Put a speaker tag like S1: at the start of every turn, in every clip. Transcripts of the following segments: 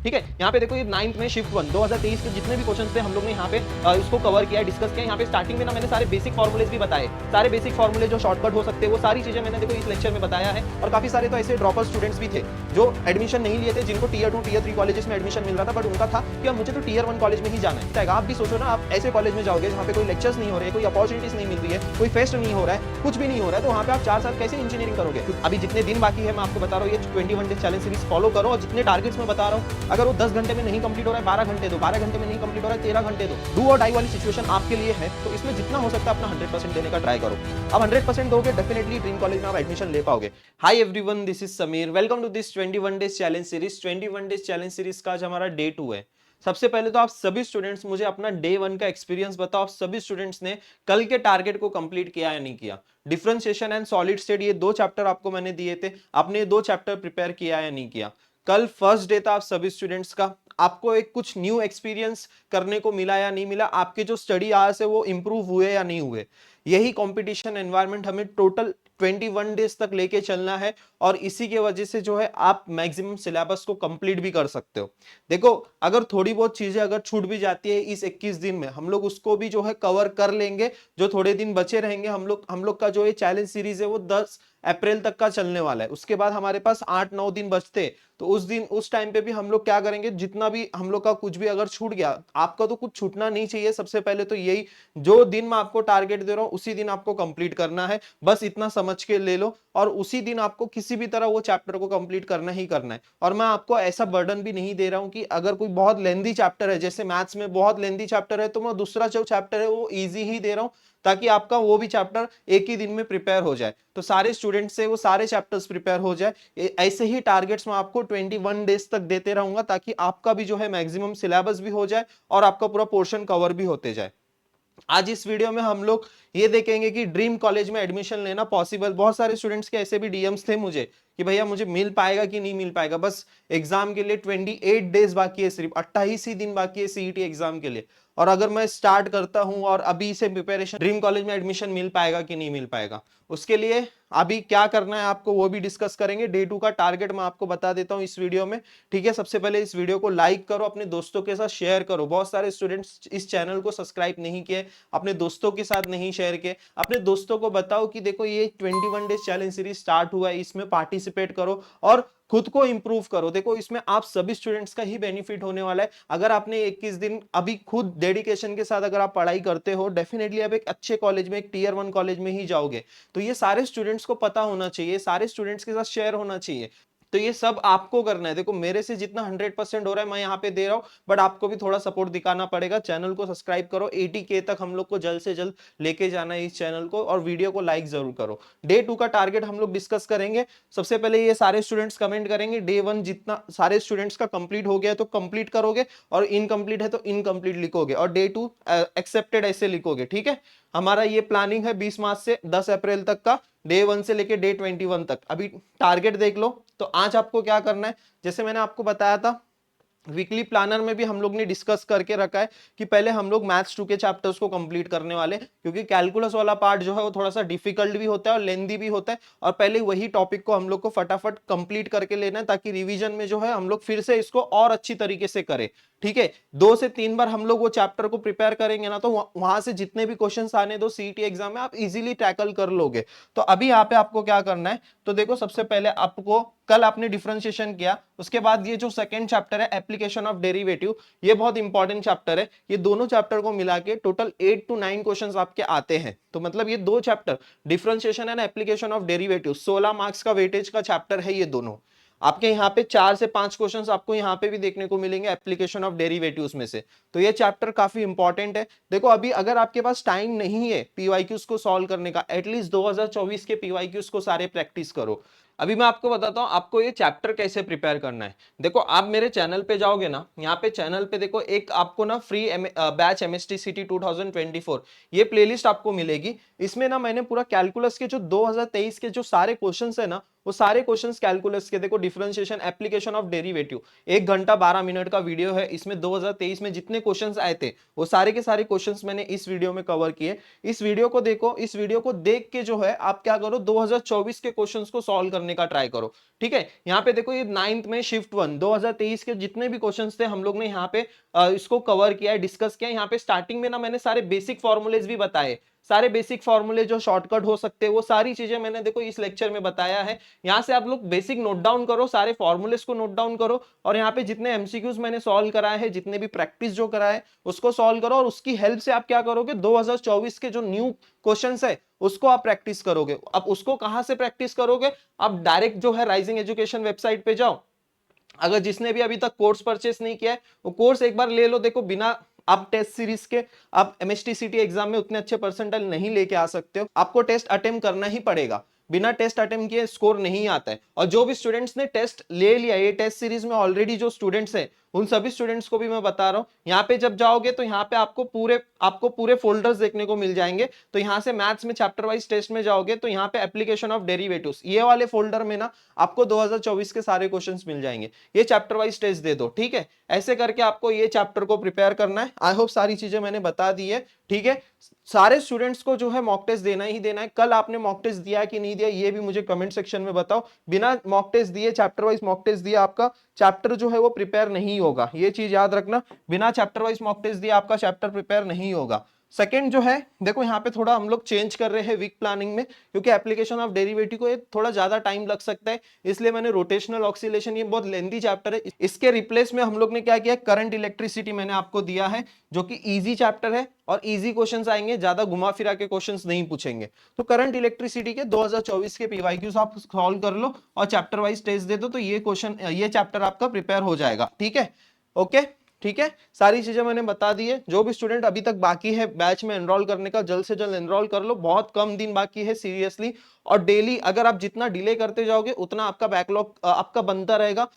S1: ठीक है। यहाँ पे देखो ये 9th में शिफ्ट 1 2023 के जितने भी क्वेश्चन थे हम लोग ने यहाँ पे इसको कवर किया, डिस्कस किया। यहाँ पे स्टार्टिंग में ना मैंने सारे बेसिक फॉर्मुलेज भी बताए, सारे बेसिक फॉर्मुले जो शॉर्टकट हो सकते हैं वो सारी चीजें मैंने देखो इस लेक्चर में बताया है। और काफी सारे तो ऐसे ड्रॉपर स्टूडेंट्स भी थे जो एडमिशन नहीं लिए थे, जिनको टीयर 2 टीयर 3 कॉलेजेस में एडमिशन मिल रहा था, बट उनका था कि मुझे तो टीयर 1 कॉलेज में ही जाना है। आप भी सोचो ना, आप ऐसे कॉलेज में जाओगे जहाँ पे कोई लेक्चर्स नहीं हो रहे, कोई अपॉर्चुनिटीज नहीं मिल रही है, कोई फेस्ट नहीं हो रहा है, कुछ भी नहीं हो रहा है, तो वहाँ पे आप 4 साल कैसे इंजीनियरिंग करोगे। अभी जितने दिन बाकी है मैं आपको बता रहा हूँ, ये 21 डेज चैलेंज सीरीज फॉलो करो, और जितने टारगेट्स मैं बता रहा हूँ अगर वो 10 घंटे में नहीं कंप्लीट हो रहा है 12 घंटे दो, 12 घंटे में नहीं कंप्लीट हो रहा है 13 घंटे दो। डू और डाई वाली सिचुएशन आपके लिए है, तो इसमें जितना हो सकता है अपना 100% देने का ट्राई करो। अब 100% दोगे डेफिनेटली ड्रीम कॉलेज में आप एडमिशन ले पाओगे। Hi everyone, this is Sameer, welcome to this 21 days challenge series. 21 days challenge series का आज हमारा डे 2 है। सबसे पहले तो आप सभी स्टूडेंट्स मुझे अपना डे 1 का एक्सपीरियंस बताओ, आप सभी स्टूडेंट्स ने कल के टारगेट को कंप्लीट किया या नहीं किया। डिफरेंशिएशन एंड सॉलिड स्टेट ये 2 चैप्टर आपको मैंने दिए थे, आपने ये 2 चैप्टर प्रिपेयर किया या नहीं किया। कल फर्स्ट डे था आप सभी स्टूडेंट्स का, आपको एक कुछ न्यू एक्सपीरियंस करने को मिला या नहीं मिला, आपके जो स्टडी आवर्स है वो इंप्रूव हुए या नहीं हुए। यही कंपटीशन एनवायरनमेंट हमें टोटल 21 डेज तक लेके चलना है, और इसी के वजह से जो है आप मैक्सिमम सिलेबस को कंप्लीट भी कर सकते हो। देखो अगर थोड़ी बहुत चीजें अगर छूट भी जाती है इस 21 दिन में, हम लोग उसको भी जो है कवर कर लेंगे। जो थोड़े दिन बचे रहेंगे, हम लोग का जो ये चैलेंज सीरीज है वो 10 अप्रैल तक का चलने वाला है। उसके बाद हमारे पास 8-9 दिन बचते, तो उस टाइम पे भी हम लोग क्या करेंगे, जितना भी हम लोग का कुछ भी अगर छूट गया, आपका तो कुछ छूटना नहीं चाहिए। सबसे पहले तो यही, जो दिन मैं आपको टारगेट दे रहा हूं उसी दिन आपको कंप्लीट करना है, बस इतना समझ के ले लो। और उसी दिन आपको किसी भी तरह वो चैप्टर को कंप्लीट करना ही करना है। और मैं आपको ऐसा बर्डन भी नहीं दे रहा हूं कि अगर कोई बहुत लेंदी चैप्टर है, जैसे मैथ्स में बहुत लेंदी चैप्टर है, तो मैं दूसरा जो चैप्टर है वो इजी ही दे रहा हूं, ताकि आपका वो भी चैप्टर एक ही दिन में प्रिपेयर हो जाए, तो सारे स्टूडेंट से वो सारे चैप्टर्स प्रिपेयर हो जाए। ऐसे ही टारगेट्स मैं आपको 21 डेज तक देते रहूंगा, ताकि आपका भी जो है मैक्सिमम सिलेबस भी हो जाए और आपका पूरा पोर्शन कवर भी होते जाए। आज इस वीडियो में हम लोग ये देखेंगे कि ड्रीम कॉलेज में एडमिशन लेना पॉसिबल। बहुत सारे स्टूडेंट्स के ऐसे भी डीएम्स थे मुझे कि भैया मुझे मिल पाएगा कि नहीं मिल पाएगा। बस एग्जाम के लिए 28 डेज बाकी है, सिर्फ 28 ही दिन बाकी है सीईटी एग्जाम के लिए। और अगर मैं स्टार्ट करता हूं और अभी से प्रिपरेशन, ड्रीम कॉलेज में एडमिशन मिल पाएगा कि नहीं मिल पाएगा, उसके लिए अभी क्या करना है आपको वो भी डिस्कस करेंगे। डे 2 का टारगेट मैं आपको बता देता हूं इस वीडियो में, ठीक है। सबसे पहले इस वीडियो को लाइक करो, अपने दोस्तों के साथ शेयर करो। बहुत सारे स्टूडेंट्स इस चैनल को सब्सक्राइब नहीं किए, अपने दोस्तों के साथ नहीं शेयर किए। अपने दोस्तों को बताओ कि देखो ये 21 डेज चैलेंज सीरीज स्टार्ट हुआ है, इसमें पार्टिसिपेट करो और खुद को इंप्रूव करो। देखो इसमें आप सभी स्टूडेंट्स का ही बेनिफिट होने वाला है। अगर आपने 21 दिन अभी खुद डेडिकेशन के साथ अगर आप पढ़ाई करते हो, डेफिनेटली आप एक अच्छे कॉलेज में, एक टीयर 1 कॉलेज में ही जाओगे। तो ये सारे स्टूडेंट्स को पता होना चाहिए, सारे स्टूडेंट्स के साथ शेयर होना चाहिए। तो ये सब आपको करना है। देखो मेरे से जितना 100% हो रहा है मैं यहाँ पे दे रहा हूँ, बट आपको भी थोड़ा सपोर्ट दिखाना पड़ेगा। चैनल को सब्सक्राइब करो, 80K तक हम लोग को जल्द से जल्द लेके जाना है इस चैनल को, और वीडियो को लाइक जरूर करो। डे 2 का टारगेट हम लोग डिस्कस करेंगे। सबसे पहले ये सारे स्टूडेंट्स कमेंट करेंगे डे 1 जितना सारे स्टूडेंट्स का कंप्लीट हो गया है तो कंप्लीट करोगे, और इनकम्प्लीट है तो इनकम्प्लीट लिखोगे, और डे 2 एक्सेप्टेड ऐसे लिखोगे, ठीक है। हमारा ये प्लानिंग है 20 मार्च से 10 अप्रैल तक का, डे 1 से लेके डे 21 तक। अभी टारगेट देख लो। तो आज आपको क्या करना है, जैसे मैंने आपको बताया था वीकली प्लानर में भी हम लोग ने डिस्कस करके रखा है कि पहले हम लोग मैथ्स 2 के चैप्टर्स को कंप्लीट करने वाले, क्योंकि कैलकुलस वाला पार्ट जो है वो थोड़ा सा डिफिकल्ट भी होता है और लेंदी भी होता है, और पहले वही टॉपिक को हम लोग को फटाफट कंप्लीट करके लेना है, ताकि रिवीजन में जो है हम लोग फिर से इसको और अच्छी तरीके से करें, ठीक है। 2 से 3 बार हम लोग वो चैप्टर को प्रिपेयर करेंगे ना, तो वहां से जितने भी क्वेश्चंस आने दो सीईटी एग्जाम में आप इजीली टैकल कर लोगे। तो अभी यहाँ पे आपको क्या करना है, तो देखो सबसे पहले आपको, कल आपने डिफरेंशिएशन किया, उसके बाद ये जो सेकंड चैप्टर है एप्लीकेशन ऑफ डेरिवेटिव, ये बहुत इंपॉर्टेंट चैप्टर है। ये दोनों चैप्टर को मिला के टोटल 8 to 9 क्वेश्चंस आपके आते हैं। तो मतलब ये 2 chapter, differentiation and application of derivative, 16 marks का वेटेज का चैप्टर है ये दोनों। आपके यहाँ पे 4 से 5 क्वेश्चंस आपको यहाँ पे भी देखने को मिलेंगे एप्लीकेशन ऑफ डेरिवेटिव्स में से। तो ये चैप्टर काफी इंपॉर्टेंट है। देखो अभी अगर आपके पास टाइम नहीं है पीवाईक्यूज को सॉल्व करने का, एटलीस्ट 2024 के पीवाईक्यूज को सारे प्रैक्टिस करो। अभी मैं आपको बताता हूँ आपको ये चैप्टर कैसे प्रिपेयर करना है। देखो आप मेरे चैनल पे जाओगे ना, यहाँ पे चैनल पे देखो एक आपको ना फ्री बैच एमएसटी सिटी 2024 ये प्लेलिस्ट आपको मिलेगी। इसमें ना मैंने पूरा कैलकुलस के जो 2023 के जो सारे क्वेश्चंस है ना, वो सारे क्वेश्चंस कैलकुलस के, देखो डिफरेंशिएशन, एप्लीकेशन ऑफ डेरिवेटिव, 1 घंटा 12 मिनट का वीडियो है। इसमें 2023 में जितने क्वेश्चंस आए थे वो सारे के सारे क्वेश्चंस मैंने इस वीडियो में कवर किए। इस वीडियो को देखो, इस वीडियो को देख के जो है आप क्या करो, 2024 के क्वेश्चंस को सॉल्व करने का ट्राई करो। ठीक है, यहाँ पे देखो ये 9th में शिफ्ट 1 2023 के जितने भी क्वेश्चंस थे हम लोग ने यहाँ पे इसको कवर किया है, डिस्कस किया है। यहाँ पे स्टार्टिंग में ना मैंने सारे बेसिक फॉर्मूलेज भी बताए, सारे बेसिक फॉर्मूले जो शॉर्टकट हो सकते हैं वो सारी चीजें मैंने देखो इस लेक्चर में बताया है। यहाँ से आप लोग बेसिक नोट डाउन करो, सारे फॉर्मूलेस को नोट डाउन करो, और यहाँ पे जितने एमसीक्यूज मैंने सॉल्व कराए हैं, जितने भी प्रैक्टिस जो कराए उसको सॉल्व करो, और उसकी हेल्प से आप क्या करोगे, 2024 के जो न्यू क्वेश्चंस है उसको आप प्रैक्टिस करोगे। अब उसको कहां से प्रैक्टिस करोगे, आप डायरेक्ट जो है राइजिंग एजुकेशन वेबसाइट पे जाओ। अगर जिसने भी अभी तक कोर्स परचेस नहीं किया है वो कोर्स एक बार ले लो। देखो बिना आप टेस्ट सीरीज के आप एमएसटीसीटी एग्जाम में उतने अच्छे परसेंटाइल नहीं लेके आ सकते हो, आपको टेस्ट अटेम्प्ट करना ही पड़ेगा। बिना टेस्ट अटेम्प्ट किए स्कोर नहीं आता है। और जो भी स्टूडेंट्स ने टेस्ट ले लिया, ये टेस्ट सीरीज में ऑलरेडी जो स्टूडेंट्स हैं उन सभी स्टूडेंट्स को भी मैं बता रहा हूं, यहाँ पे जब जाओगे तो यहाँ पे आपको पूरे फोल्डर्स देखने को मिल जाएंगे। तो यहाँ से मैथ्स में चैप्टर वाइज टेस्ट में जाओगे तो यहाँ पे एप्लीकेशन ऑफ डेरिवेटिव्स, ये वाले फोल्डर में ना आपको 2024 के सारे क्वेश्चंस मिल जाएंगे। ये चैप्टर वाइज टेस्ट दे दो, ठीक है। ऐसे करके आपको ये चैप्टर को प्रिपेयर करना है। आई होप सारी चीजें मैंने बता दी है, ठीक है। सारे स्टूडेंट्स को जो है मॉक टेस्ट देना ही देना है। कल आपने मॉक टेस्ट दिया कि नहीं दिया ये भी मुझे कमेंट सेक्शन में बताओ। बिना मॉक टेस्ट दिए, चैप्टर वाइज मॉक टेस्ट दिया, आपका चैप्टर जो है वो प्रिपेयर नहीं होगा। ये चीज याद रखना, बिना चैप्टर वाइज मॉक टेस्ट दिया आपका चैप्टर प्रिपेयर नहीं होगा। सेकंड जो है, देखो यहाँ पे थोड़ा हम लोग चेंज कर रहे हैं वीक प्लानिंग में, क्योंकि एप्लीकेशन ऑफ डेरिवेटिव को थोड़ा ज्यादा टाइम लग सकता है, इसलिए मैंने रोटेशनल ऑक्सीलेशन, ये बहुत लेंथी चैप्टर है, इसके रिप्लेस में हम लोग ने क्या किया, करंट इलेक्ट्रिसिटी मैंने आपको दिया है, जो कि इजी चैप्टर है और इजी क्वेश्चंस आएंगे, ज्यादा घुमा फिरा के क्वेश्चंस नहीं पूछेंगे। तो करंट इलेक्ट्रिसिटी के 2024 के पीवाईक्यूज आप सॉल्व कर लो और चैप्टर वाइज टेस्ट दे दो, तो ये क्वेश्चन, ये चैप्टर आपका प्रिपेयर हो जाएगा, ठीक है। ओके, ठीक है, सारी चीजें मैंने बता दी है। जो भी स्टूडेंट अभी तक बाकी है बैच में एनरोल करने का, जल्द से जल्द एनरोल कर लो, बहुत कम दिन बाकी है सीरियसली। और डेली अगर आप जितना डिले करते जाओगे उतना आपका बैकलॉग आपका बनता रहेगा,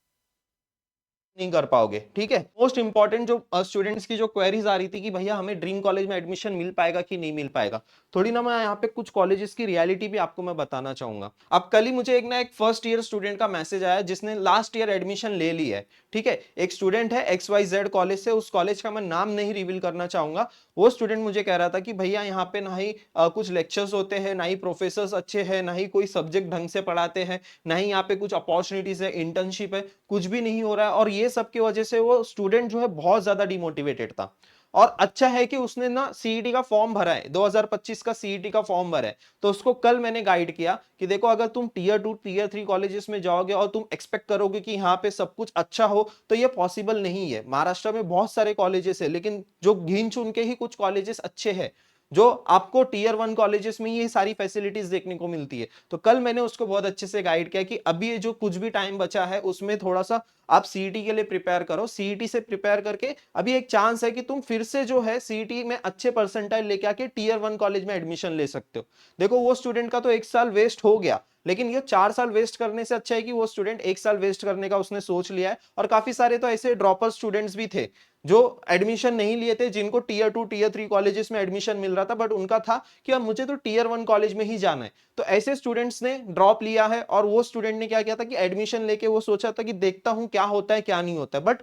S1: नहीं कर पाओगे, ठीक है। मोस्ट इंपॉर्टेंट जो स्टूडेंट्स की जो क्वेरीज आ रही थी कि भैया हमें ड्रीम कॉलेज में एडमिशन मिल पाएगा कि नहीं मिल पाएगा, थोड़ी ना मैं यहाँ पे कुछ कॉलेजेस की रियलिटी भी आपको मैं बताना चाहूंगा। अब कल ही मुझे एक फर्स्ट ईयर स्टूडेंट का मैसेज आया जिसने लास्ट ईयर एडमिशन ले ली है, ठीक है। एक स्टूडेंट है XYZ कॉलेज से, उस कॉलेज का मैं नाम नहीं रिवील करना चाहूंगा। वो स्टूडेंट मुझे कह रहा था कि भैया यहाँ पे ना ही कुछ लेक्चर्स होते हैं, ना ही प्रोफेसर्स अच्छे हैं, ना ही कोई सब्जेक्ट ढंग से पढ़ाते हैं, ना ही यहाँ पे कुछ अपॉर्चुनिटीज है, इंटर्नशिप है, कुछ भी नहीं हो रहा है। और ये सब की वजह से वो स्टूडेंट जो है बहुत ज्यादा डिमोटिवेटेड था। और अच्छा है कि उसने ना सीईटी का फॉर्म भरा है, 2025 का सीईटी का फॉर्म भरा है। तो उसको कल मैंने गाइड किया कि देखो अगर तुम टीयर 2 टीयर 3 कॉलेजेस में जाओगे और तुम एक्सपेक्ट करोगे कि यहाँ पे सब कुछ अच्छा हो, तो ये पॉसिबल नहीं है। महाराष्ट्र में बहुत सारे कॉलेजेस है, लेकिन जो गिन चुन के ही कुछ कॉलेजेस अच्छे हैं, जो आपको टीयर 1 कॉलेजेस में ये सारी फैसिलिटीज देखने को मिलती है। तो कल मैंने उसको बहुत अच्छे से गाइड किया कि अभी ये जो कुछ भी टाइम बचा है उसमें थोड़ा सा आप सीईटी के लिए प्रिपेयर करो। सीईटी से प्रिपेयर करके अभी एक चांस है कि तुम फिर से जो है सीईटी में अच्छे परसेंटाइल लेके आके टीयर 1 कॉलेज में एडमिशन ले सकते हो। देखो वो स्टूडेंट का तो 1 साल वेस्ट हो गया, लेकिन ये 4 साल वेस्ट करने से अच्छा है कि वो स्टूडेंट 1 साल वेस्ट करने का उसने सोच लिया है। और काफी सारे तो ऐसे ड्रॉपर स्टूडेंट्स भी थे जो एडमिशन नहीं लिए थे, जिनको टीयर 2 टीयर 3 कॉलेजेस में एडमिशन मिल रहा था, बट उनका था कि अब मुझे तो टीयर 1 कॉलेज में ही जाना है। तो ऐसे स्टूडेंट्स ने ड्रॉप लिया है, और वो स्टूडेंट ने क्या किया था कि एडमिशन लेके वो सोचा था कि देखता हूं क्या होता है क्या नहीं होता है, बट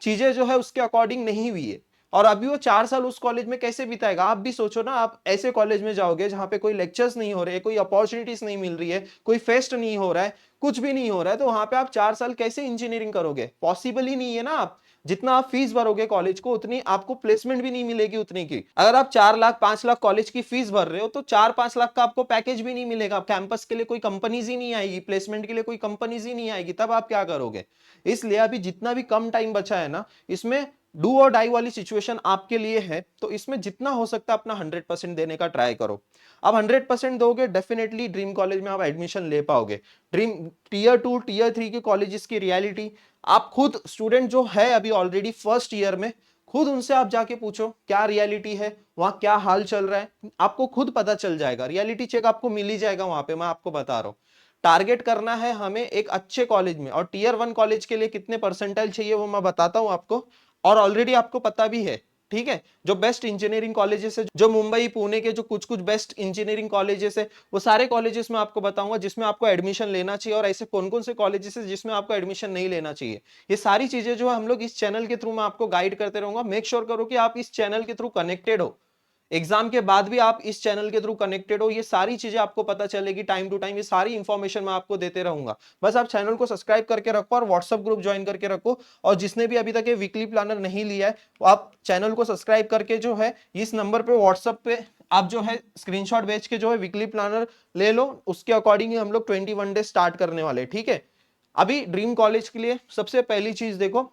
S1: चीजें जो है उसके अकॉर्डिंग नहीं हुई है। और अभी वो 4 साल उस कॉलेज में कैसे बिताएगा। आप भी सोचो ना, आप ऐसे कॉलेज में जाओगे जहां पे कोई लेक्चर्स नहीं हो रहे, कोई अपॉर्चुनिटीज नहीं मिल रही है, कोई फेस्ट नहीं हो रहा है, कुछ भी नहीं हो रहा है, तो वहां पे आप 4 साल कैसे इंजीनियरिंग करोगे, पॉसिबल ही नहीं है ना। आप जितना आप फीस भरोगे कॉलेज को, उतनी आपको प्लेसमेंट भी नहीं मिलेगी उतनी की। अगर आप 4 लाख 5 लाख कॉलेज की फीस भर रहे हो तो 4-5 लाख का आपको पैकेज भी नहीं मिलेगा, कैंपस के लिए कोई कंपनीज ही नहीं आएगी, प्लेसमेंट के लिए कोई कंपनीज ही नहीं आएगी, तब आप क्या करोगे। इसलिए अभी जितना भी कम टाइम बचा है ना, इसमें डू और डाई वाली सिचुएशन आपके लिए है, तो इसमें जितना हो सकता है अपना 100% देने का ट्राई करो। अब 100% दोगे, डेफिनेटली ड्रीम कॉलेज में आप एडमिशन ले पाओगे। ड्रीम टीयर 2 टीयर 3 के कॉलेजेस की रियलिटी आप खुद स्टूडेंट जो है अभी ऑलरेडी फर्स्ट ईयर में, खुद उनसे आप जाके पूछो क्या रियलिटी है, वहां क्या हाल चल रहा है, आपको खुद पता चल जाएगा। रियलिटी चेक आपको मिल ही जाएगा वहां पे, मैं आपको बता रहा हूँ। टारगेट करना है हमें एक अच्छे कॉलेज में, और टीयर 1 कॉलेज के लिए कितने परसेंटाइल चाहिए वो मैं बताता हूं आपको, और ऑलरेडी आपको पता भी है, ठीक है। जो बेस्ट इंजीनियरिंग कॉलेजेस है, जो मुंबई पुणे के जो कुछ कुछ बेस्ट इंजीनियरिंग कॉलेजेस है, वो सारे कॉलेजेस में आपको बताऊंगा जिसमें आपको एडमिशन लेना चाहिए, और ऐसे कौन कौन से कॉलेजेस है जिसमें आपको एडमिशन नहीं लेना चाहिए। ये सारी चीजें जो है हम लोग इस चैनल के थ्रू मैं आपको गाइड करते रहूंगा। मेक श्योर करो कि आप इस चैनल के थ्रू कनेक्टेड हो, एग्जाम के बाद भी आप इस चैनल के थ्रू कनेक्टेड हो। ये सारी चीजें आपको पता चलेगी टाइम टू टाइम, ये सारी इंफॉर्मेशन मैं आपको देते रहूंगा। बस आप चैनल को सब्सक्राइब करके रखो और व्हाट्सएप ग्रुप ज्वाइन करके रखो। और जिसने भी अभी तक ये वीकली प्लानर नहीं लिया है, वो आप चैनल को सब्सक्राइब करके जो है इस नंबर पे व्हाट्सएप पे आप जो है स्क्रीनशॉट भेज के जो है वीकली प्लानर ले लो। उसके अकॉर्डिंग ही हम लोग 21 डे स्टार्ट करने वाले, ठीक है। अभी ड्रीम कॉलेज के लिए सबसे पहली चीज देखो,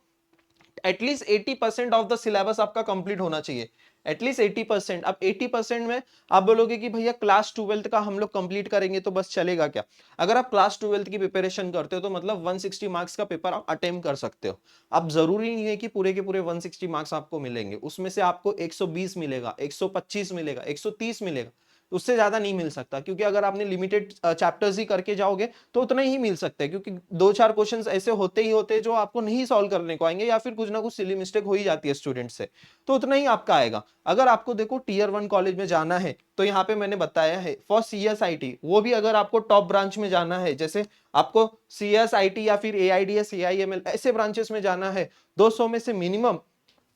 S1: एटलीस्ट 80% ऑफ द सिलेबस आपका कंप्लीट होना चाहिए। एटलीस्ट 80%। अब 80% में आप बोलोगे कि भैया क्लास 12th का हम लोग कंप्लीट करेंगे तो बस चलेगा क्या? अगर आप क्लास 12th की प्रिपरेशन करते हो तो मतलब 160 मार्क्स का पेपर आप अटेम्प्ट कर सकते हो। अब जरूरी नहीं है कि पूरे के पूरे 160 मार्क्स आपको मिलेंगे, उसमें से आपको 120 मिलेगा, 125 मिलेगा, 130 मिलेगा, उससे ज्यादा नहीं मिल सकता। क्योंकि अगर आपने लिमिटेड चैप्टर्स ही करके जाओगे तो उतना ही मिल सकता है, क्योंकि दो चार क्वेश्चंस ऐसे होते ही होते हैं जो आपको नहीं सॉल्व करने को आएंगे, या फिर कुछ ना कुछ सिली मिस्टेक हो ही जाती है स्टूडेंट से, तो उतना ही आपका आएगा। अगर आपको देखो टीयर 1 कॉलेज में जाना है तो यहाँ पे मैंने बताया है फॉर CSIT, वो भी अगर आपको टॉप ब्रांच में जाना है, जैसे आपको CSIT या फिर AIDS AIML ऐसे ब्रांचेस में जाना है, 200 में से मिनिमम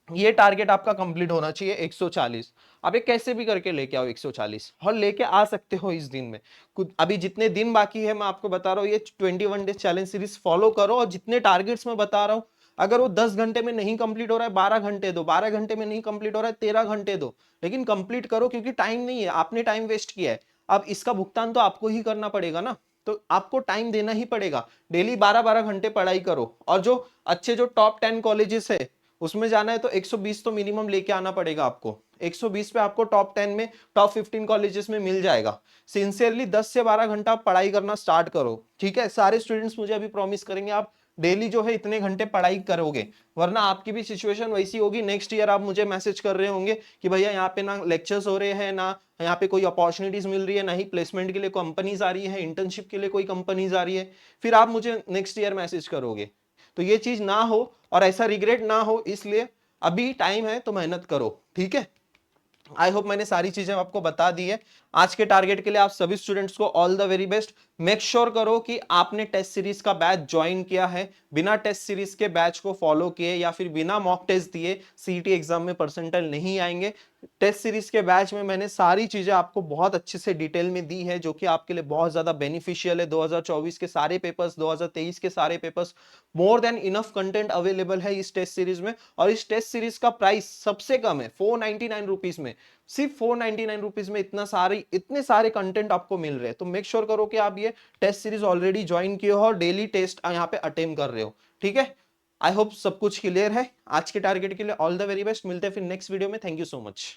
S1: ये टारगेट आपका कंप्लीट होना चाहिए 140। अब ये कैसे भी करके लेके आओ 140, और लेके आ सकते हो इस दिन में। कुछ अभी जितने दिन बाकी है मैं आपको बता रहा हूँ, ये 21 डेज चैलेंज सीरीज फॉलो करो, और जितने टारगेट्स मैं बता रहा हूँ, अगर वो 10 घंटे में नहीं कंप्लीट हो रहा है 12 घंटे दो, 12 घंटे में नहीं कंप्लीट हो रहा है 13 घंटे दो, लेकिन कंप्लीट करो, क्योंकि टाइम नहीं है, आपने टाइम वेस्ट किया है। अब इसका भुगतान तो आपको ही करना पड़ेगा ना, तो आपको टाइम देना ही पड़ेगा। डेली 12-12 घंटे पढ़ाई करो, और जो अच्छे जो टॉप 10 कॉलेजेस है उसमें जाना है तो 120 तो मिनिमम लेके आना पड़ेगा आपको। 120 पे आपको टॉप 10 में, टॉप 15 कॉलेजेस में मिल जाएगा। सिंसियरली 10 से 12 घंटा आप पढ़ाई करना स्टार्ट करो, ठीक है। सारे स्टूडेंट्स मुझे अभी प्रॉमिस करेंगे आप डेली जो है इतने घंटे पढ़ाई करोगे, वरना आपकी भी सिचुएशन वैसी होगी। नेक्स्ट ईयर आप मुझे मैसेज कर रहे होंगे कि भैया यहाँ पे ना लेक्चर्स हो रहे हैं, ना यहाँ पे कोई अपॉर्चुनिटीज मिल रही है, ना ही प्लेसमेंट के लिए कंपनीज आ रही है, इंटर्नशिप के लिए कोई कंपनीज आ रही है, फिर आप मुझे नेक्स्ट ईयर मैसेज करोगे। तो ये चीज ना हो और ऐसा रिग्रेट ना हो, इसलिए अभी टाइम है तो मेहनत करो, ठीक है। आई होप मैंने सारी चीजें आपको बता दी है। आज के टारगेट के लिए आप सभी स्टूडेंट्स को all the very best. Make sure करो कि आपने टेस्ट सीरीज का बैच ज्वाइन किया है। बिना टेस्ट सीरीज के बैच को फॉलो किए या फिर बिना मॉक टेस्ट दिए सीईटी एग्जाम में परसेंटाइल नहीं आएंगे। टेस्ट सीरीज के बैच में मैंने सारी चीजें आपको बहुत अच्छे से डिटेल में दी है, जो कि आपके लिए बहुत ज्यादा बेनिफिशियल है। 2024 के सारे पेपर्स, 2023 के सारे papers, more than enough content available है इस टेस्ट सीरीज में। और इस टेस्ट सीरीज का प्राइस सबसे कम है 499 रुपीज में। सिर्फ 499 रुपीज में इतने सारे कंटेंट आपको मिल रहे हैं। तो मेक श्योर करो कि आप ये टेस्ट सीरीज ऑलरेडी ज्वाइन किए हो और डेली टेस्ट यहाँ पे अटेम्प्ट कर रहे हो, ठीक है। आई होप सब कुछ क्लियर है। आज के टारगेट के लिए ऑल द वेरी बेस्ट। मिलते हैं फिर नेक्स्ट वीडियो में। Thank you so much.